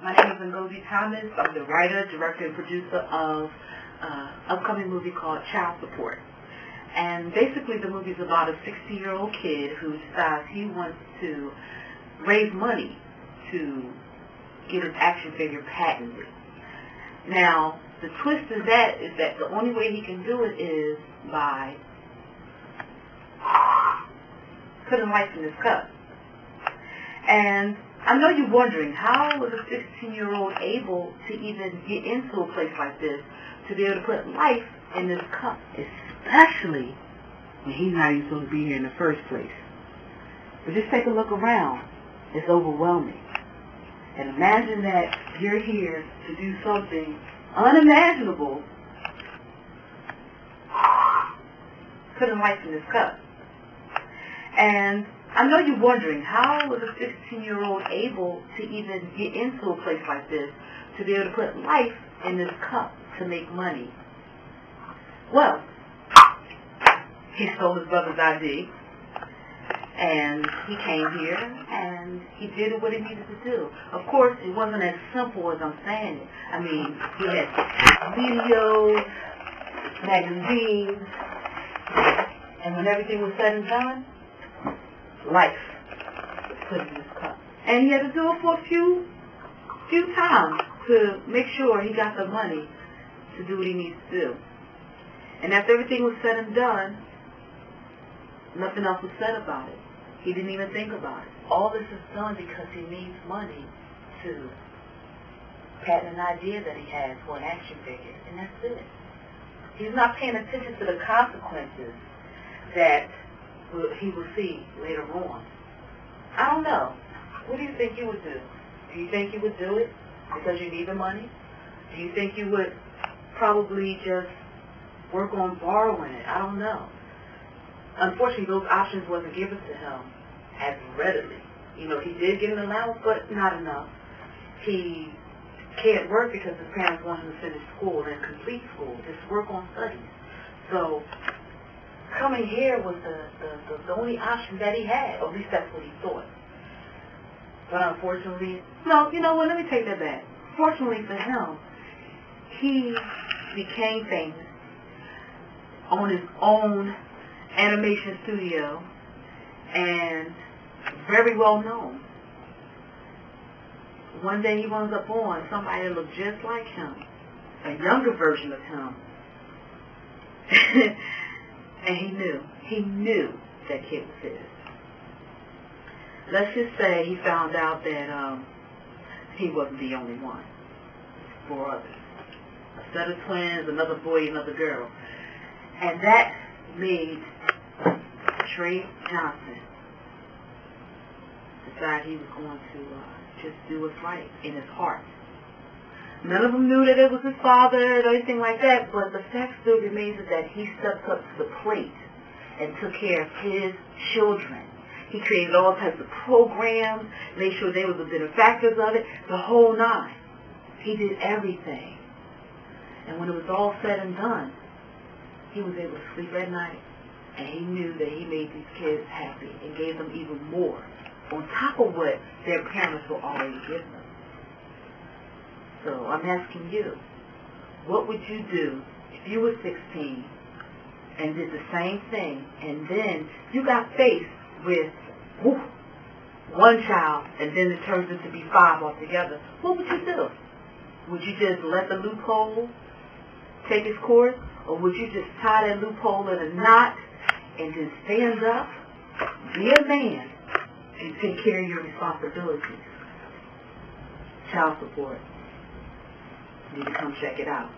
My name is Ngozi Thomas. I'm the writer, director, and producer of an upcoming movie called Child Support. And basically the movie is about a 60-year-old kid who decides he wants to raise money to get his action figure patented. Now, the twist is that the only way he can do it is by putting life in his cup. And I know you're wondering, how was a 16-year-old able to even get into a place like this to be able to put life in his cup, especially when he's not even supposed to be here in the first place. But just take a look around. It's overwhelming. And imagine that you're here to do something unimaginable, putting life in his cup. And I know you're wondering, how was a 16-year-old able to even get into a place like this to be able to put life in his cup to make money? Well, he stole his brother's ID, and he came here, and he did what he needed to do. Of course, it wasn't as simple as I'm saying it. I mean, he had videos, magazines, and when everything was said and done, life was put in his cup. And he had to do it for a few times to make sure he got the money to do what he needs to do. And after everything was said and done, nothing else was said about it. He didn't even think about it. All this is done because he needs money to patent an idea that he has for an action figure, and that's it. He's not paying attention to the consequences that he will see later on. I don't know. What do you think you would do? Do you think you would do it because you need the money? Do you think you would probably just work on borrowing it? I don't know. Unfortunately, those options wasn't given to him as readily. You know, he did get an allowance, but not enough. He can't work because his parents want him to finish school and complete school, just work on studies. So coming here was the only option that he had, or at least that's what he thought. But unfortunately, no, you know what, let me take that back. Fortunately for him, he became famous on his own animation studio and very well known. One day he runs up on somebody that looked just like him, a younger version of him. And he knew that kid was his. Let's just say he found out that he wasn't the only one. Four others. A set of twins, another boy, another girl. And that made Trey Johnson decide he was going to just do what's right in his heart. None of them knew that it was his father or anything like that, but the fact still remains is that he stepped up to the plate and took care of his children. He created all types of programs, made sure they were the benefactors of it, the whole nine. He did everything. And when it was all said and done, he was able to sleep at night, and he knew that he made these kids happy and gave them even more on top of what their parents were already giving them. So I'm asking you, what would you do if you were 16 and did the same thing, and then you got faced with one child, and then it turns into be 5 altogether? What would you do? Would you just let the loophole take its course, or would you just tie that loophole in a knot and just stand up, be a man, and take care of your responsibilities? Child Support. You need to come check it out.